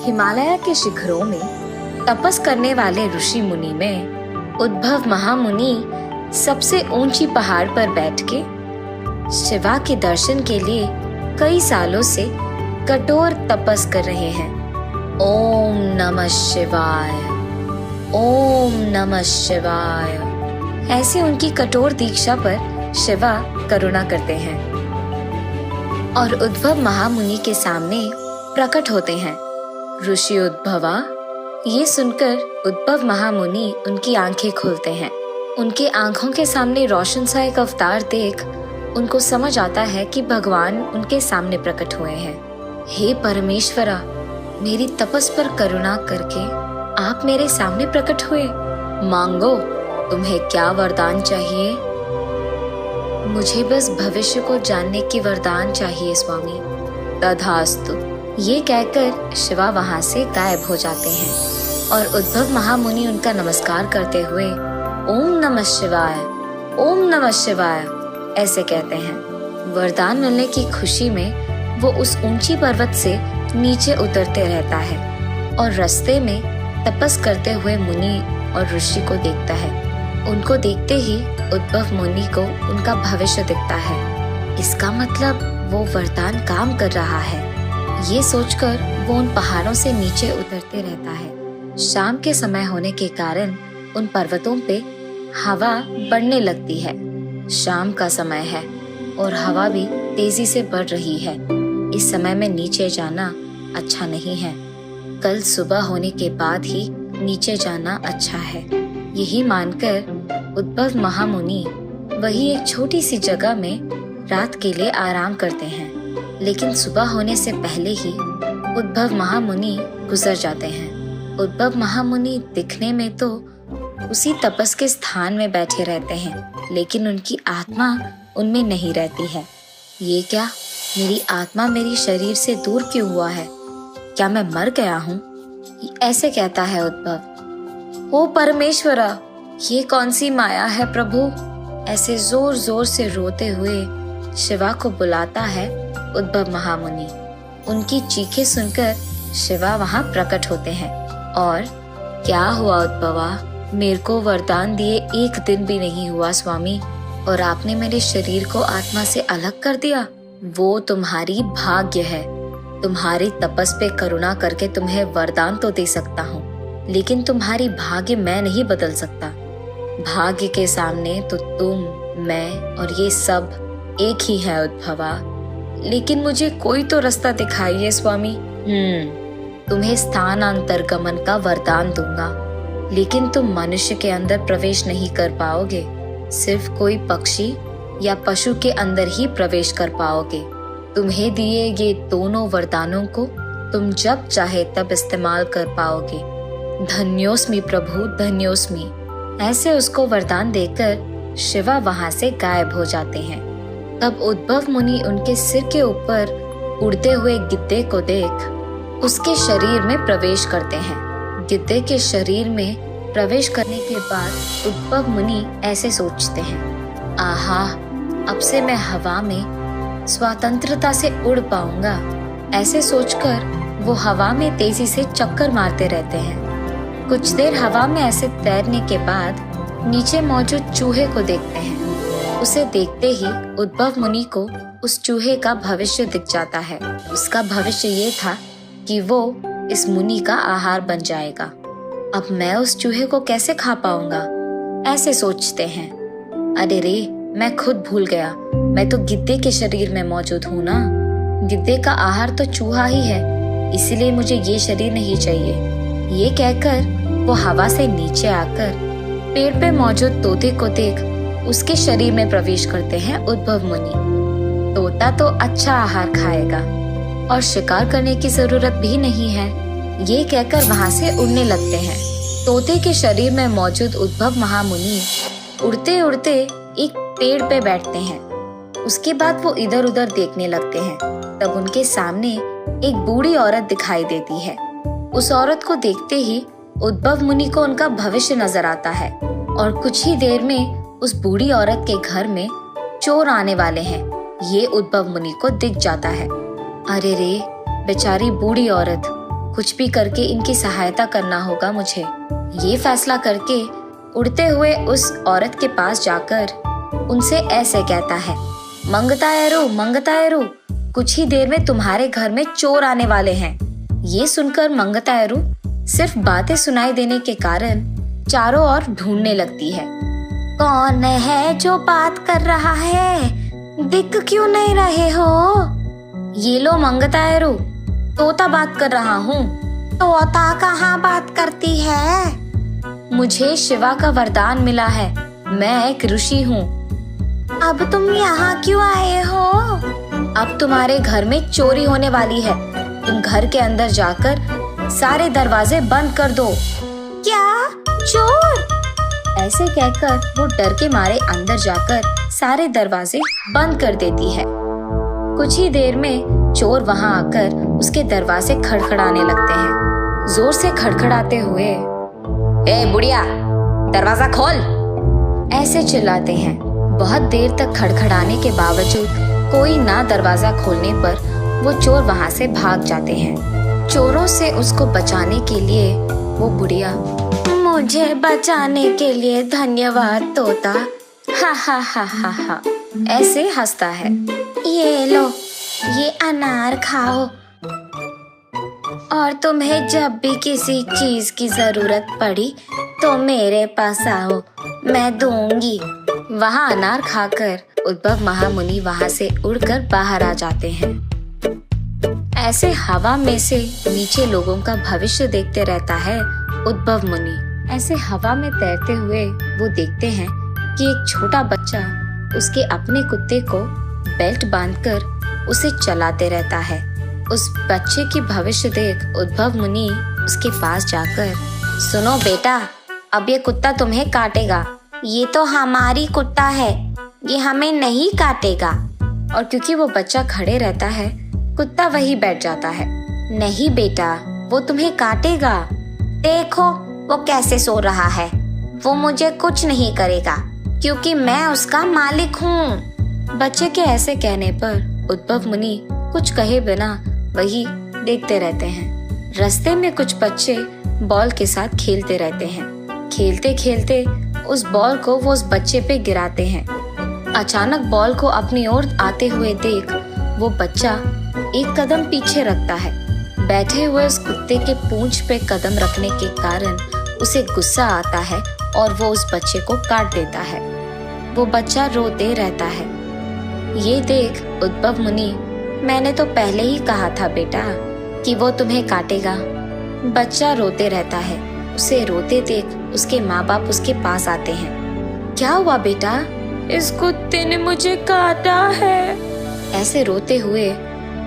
हिमालय के शिखरों में तपस करने वाले ऋषि मुनि में उद्भव महामुनि सबसे ऊंची पहाड़ पर बैठ के शिवा के दर्शन के लिए कई सालों से कठोर तपस कर रहे हैं। ओम नमः शिवाय, ओम नमः शिवाय, ऐसे उनकी कठोर दीक्षा पर शिवा करुणा करते हैं और उद्भव महामुनि के सामने प्रकट होते हैं। ऋषि उद्भवा, ये सुनकर उद्भव महामुनि उनकी आंखें खोलते हैं। उनके आंखों के सामने रोशन सा एक अवतार देख उनको समझ आता है कि भगवान उनके सामने प्रकट हुए हैं। हे परमेश्वरा, मेरी तपस पर करुणा करके आप मेरे सामने प्रकट हुए। मांगो, तुम्हें क्या वरदान चाहिए? मुझे बस भविष्य को जानने की वरदान चाहिए स्वामी। तथास्तु, ये कहकर शिवा वहां से गायब हो जाते हैं और उद्भव महामुनि उनका नमस्कार करते हुए ओम नमः शिवाय, ओम नमः शिवाय ऐसे कहते हैं। वरदान मिलने की खुशी में वो उस ऊंची पर्वत से नीचे उतरते रहता है और रास्ते में तपस करते हुए मुनि और ऋषि को देखता है। उनको देखते ही उद्भव मुनि को उनका भविष्य दिखता है। इसका मतलब वो वरदान काम कर रहा है। ये सोचकर वो उन पहाड़ों से नीचे उतरते रहता है। शाम के समय होने के कारण उन पर्वतों पे हवा बढ़ने लगती है। शाम का समय है और हवा भी तेजी से बढ़ रही है। इस समय में नीचे जाना अच्छा नहीं है। कल सुबह होने के बाद ही नीचे जाना अच्छा है। यही मानकर उद्भव महामुनि वही एक छोटी सी जगह में रात के लिए आराम करते हैं। लेकिन सुबह होने से पहले ही उद्भव महामुनि गुजर जाते हैं। उद्भव महामुनि दिखने में तो उसी तपस के स्थान में बैठे रहते हैं, लेकिन उनकी आत्मा उनमें नहीं रहती है। ये क्या, मेरी आत्मा मेरी शरीर से दूर क्यों हुआ है? क्या मैं मर गया हूँ? ऐसे कहता है उद्भव। ओ परमेश्वरा, ये कौन सी माया है प्रभु? ऐसे जोर जोर से रोते हुए शिवा को बुलाता है उद्भव महामुनि। उनकी चीखें सुनकर शिवा वहां प्रकट होते हैं और क्या हुआ उद्भवा? मेरे को वरदान दिए एक दिन भी नहीं हुआ स्वामी, और आपने मेरे शरीर को आत्मा से अलग कर दिया। वो तुम्हारी भाग्य है। तुम्हारी तपस पे करुणा करके तुम्हें वरदान तो दे सकता हूँ, लेकिन तुम्हारी भाग्य मैं नहीं बदल सकता। भाग्य के सामने तो तुम, मैं और ये सब एक ही है उद्भवा। लेकिन मुझे कोई तो रास्ता दिखाइए स्वामी। तुम्हें स्थानांतर गमन का वरदान दूंगा, लेकिन तुम मनुष्य के अंदर प्रवेश नहीं कर पाओगे। सिर्फ कोई पक्षी या पशु के अंदर ही प्रवेश कर पाओगे। तुम्हें दिए ये दोनों वरदानों को तुम जब चाहे तब इस्तेमाल कर पाओगे। धन्योस्मि प्रभु, धन्योस्मि। ऐसे उसको वरदान देकर शिवा वहां से गायब हो जाते हैं। तब उद्भव मुनि उनके सिर के ऊपर उड़ते हुए गिद्धे को देख उसके शरीर में प्रवेश करते हैं। गिद्धे के शरीर में प्रवेश करने के बाद उद्भव मुनि ऐसे सोचते हैं, आहा, अब से मैं हवा में स्वतंत्रता से उड़ पाऊंगा। ऐसे सोचकर वो हवा में तेजी से चक्कर मारते रहते हैं। कुछ देर हवा में ऐसे तैरने के बाद नीचे मौजूद चूहे को देखते हैं। उसे देखते ही उद्भव मुनि को उस चूहे का भविष्य दिख जाता है। उसका भविष्य ये था कि वो इस मुनि का आहार बन जाएगा। अब मैं उस चूहे को कैसे खा पाऊंगा? ऐसे सोचते हैं। अरे रे, मैं खुद भूल गया, मैं तो गिद्धे के शरीर में मौजूद हूँ ना। गिद्धे का आहार तो चूहा ही है, इसलिए मुझे ये शरीर नहीं चाहिए। ये कहकर वो हवा से नीचे आकर पेड़ पे मौजूद तोते को देख उसके शरीर में प्रवेश करते हैं उद्भव मुनि। तोता तो अच्छा आहार खाएगा और शिकार करने की जरूरत भी नहीं है। ये कहकर वहां से उड़ने लगते हैं। तोते के शरीर में मौजूद उद्भव महामुनि उड़ते उड़ते एक पेड़ पे बैठते हैं। उसके बाद वो इधर उधर देखने लगते हैं। तब उनके सामने एक बूढ़ी औरत दिखाई देती है। उस औरत को देखते ही उद्भव मुनि को उनका भविष्य नजर आता है और कुछ ही देर में उस बूढ़ी औरत के घर में चोर आने वाले हैं। ये उद्भव मुनि को दिख जाता है। अरे रे, बेचारी बूढ़ी औरत, कुछ भी करके इनकी सहायता करना होगा मुझे। ये फैसला करके उड़ते हुए उस औरत के पास जाकर उनसे ऐसे कहता है, मंगतायरू, कुछ ही देर में तुम्हारे घर में चोर आने वाले हैं। ये सुनकर मंगतायरू सिर्फ बातें सुनाई देने के कारण चारों ओर ढूंढने लगती है। कौन है जो बात कर रहा है? दिख क्यों नहीं रहे हो? ये लो मंगतायरू, तोता बात कर रहा हूँ। तोता कहाँ बात करती है? मुझे शिवा का वरदान मिला है, मैं एक ऋषि हूँ। अब तुम यहाँ क्यों आए हो? अब तुम्हारे घर में चोरी होने वाली है, तुम घर के अंदर जाकर सारे दरवाजे बंद कर दो। क्या? चोर? ऐसे कहकर वो डर के मारे अंदर जाकर सारे दरवाजे बंद कर देती है। कुछ ही देर में चोर वहाँ आकर उसके दरवाजे खड़खड़ाने लगते हैं, जोर से खड़खड़ाते हुए, ए बुढ़िया, दरवाजा खोल, ऐसे चिल्लाते हैं। बहुत देर तक खड़खड़ाने के बावजूद कोई ना दरवाजा खोलने पर वो चोर वहाँ से भाग जाते हैं। चोरों से उसको बचाने के लिए वो बुढ़िया, मुझे बचाने के लिए धन्यवाद तोता, हा हा हा हा हा, ऐसे हंसता है। ये लो, ये अनार खाओ, और तुम्हें जब भी किसी चीज की जरूरत पड़ी तो मेरे पास आओ, मैं दूंगी। वहाँ अनार खाकर उद्भव महामुनि वहाँ से उड़कर बाहर आ जाते हैं। ऐसे हवा में से नीचे लोगों का भविष्य देखते रहता है उद्भव मुनि। ऐसे हवा में तैरते हुए वो देखते हैं कि एक छोटा बच्चा उसके अपने कुत्ते को बेल्ट बांधकर उसे चलाते रहता है। उस बच्चे की भविष्य देख उद्भव मुनि उसके पास जाकर, सुनो बेटा, अब ये कुत्ता तुम्हें काटेगा, ये तो हमारी कुत्ता है, ये हमें नहीं काटेगा। और क्योंकि वो बच्चा खड़े रहता है, कुत्ता वही बैठ जाता है। नहीं बेटा, वो तुम्हें काटेगा, देखो वो कैसे सो रहा है, वो मुझे कुछ नहीं करेगा क्योंकि मैं उसका मालिक हूँ। बच्चे के ऐसे कहने पर उद्भव मुनि कुछ कहे बिना वही देखते रहते हैं। रास्ते में कुछ बच्चे बॉल के साथ खेलते रहते हैं। खेलते खेलते उस बॉल को वो उस बच्चे पे गिराते हैं। अचानक बॉल को अपनी ओर आते हुए देख वो बच्चा एक कदम पीछे रखता है। बैठे हुए उस कुत्ते के पूंछ पे कदम रखने के कारण उसे गुस्सा आता है और वो उस बच्चे को काट देता है। वो बच्चा रोते रहता है। ये देख उद्भव मुनि, मैंने तो पहले ही कहा था बेटा कि वो तुम्हें काटेगा। बच्चा रोते रहता है। उसे रोते देख उसके माँ बाप उसके पास आते हैं। क्या हुआ बेटा? इस कुत्ते ने मुझे काटा है। ऐसे रोते हुए,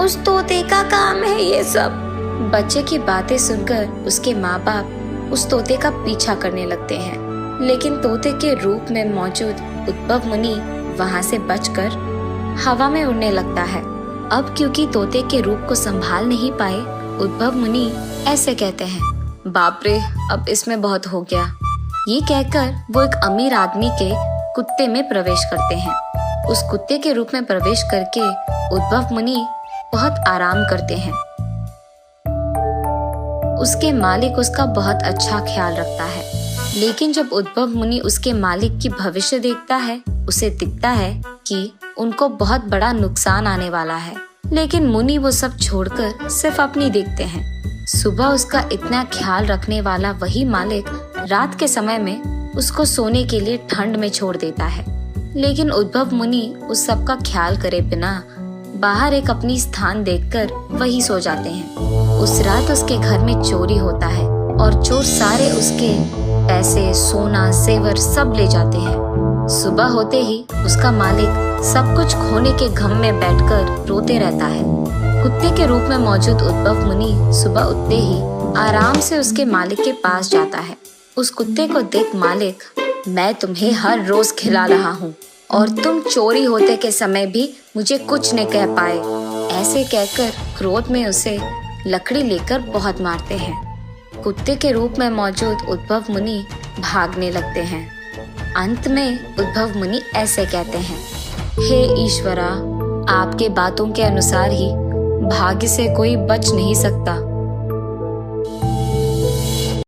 उस तोते का काम है ये सब। बच्चे की बातें सुनकर उसके माँ बाप उस तोते का पीछा करने लगते हैं, लेकिन तोते के रूप में मौजूद उद्भव मुनि वहाँ से बचकर हवा में उड़ने लगता है। अब क्योंकि तोते के रूप को संभाल नहीं पाए, उद्भव मुनि ऐसे कहते हैं, बाप रे, अब इसमें बहुत हो गया। ये कहकर वो एक अमीर आदमी के कुत्ते में प्रवेश करते हैं। उस कुत्ते के रूप में प्रवेश करके उद्भव मुनि बहुत आराम करते हैं। उसके मालिक उसका बहुत अच्छा ख्याल रखता है, लेकिन जब उद्भव मुनि उसके मालिक की भविष्य देखता है, उसे दिखता है कि उनको बहुत बड़ा नुकसान आने वाला है। लेकिन मुनि वो सब छोड़कर सिर्फ अपनी देखते हैं। सुबह उसका इतना ख्याल रखने वाला वही मालिक रात के समय में उसको सोने के लिए ठंड में छोड़ देता है। लेकिन उद्भव मुनि उस सब का ख्याल करे बिना बाहर एक अपनी स्थान देखकर वही सो जाते हैं। उस रात उसके घर में चोरी होता है और चोर सारे उसके पैसे, सोना, जेवर सब ले जाते हैं। सुबह होते ही उसका मालिक सब कुछ खोने के गम में बैठकर रोते रहता है। कुत्ते के रूप में मौजूद उद्भव मुनि सुबह उठते ही आराम से उसके मालिक के पास जाता है। उस कुत्ते को देख मालिक, मैं तुम्हें हर रोज खिला रहा हूँ और तुम चोरी होते के समय भी मुझे कुछ नहीं कह पाए। ऐसे कहकर क्रोध में उसे लकड़ी लेकर बहुत मारते हैं। कुत्ते के रूप में मौजूद उद्भव मुनि भागने लगते हैं। अंत में उद्भव मुनि ऐसे कहते हैं, हे ईश्वरा, आपके बातों के अनुसार ही भाग्य से कोई बच नहीं सकता।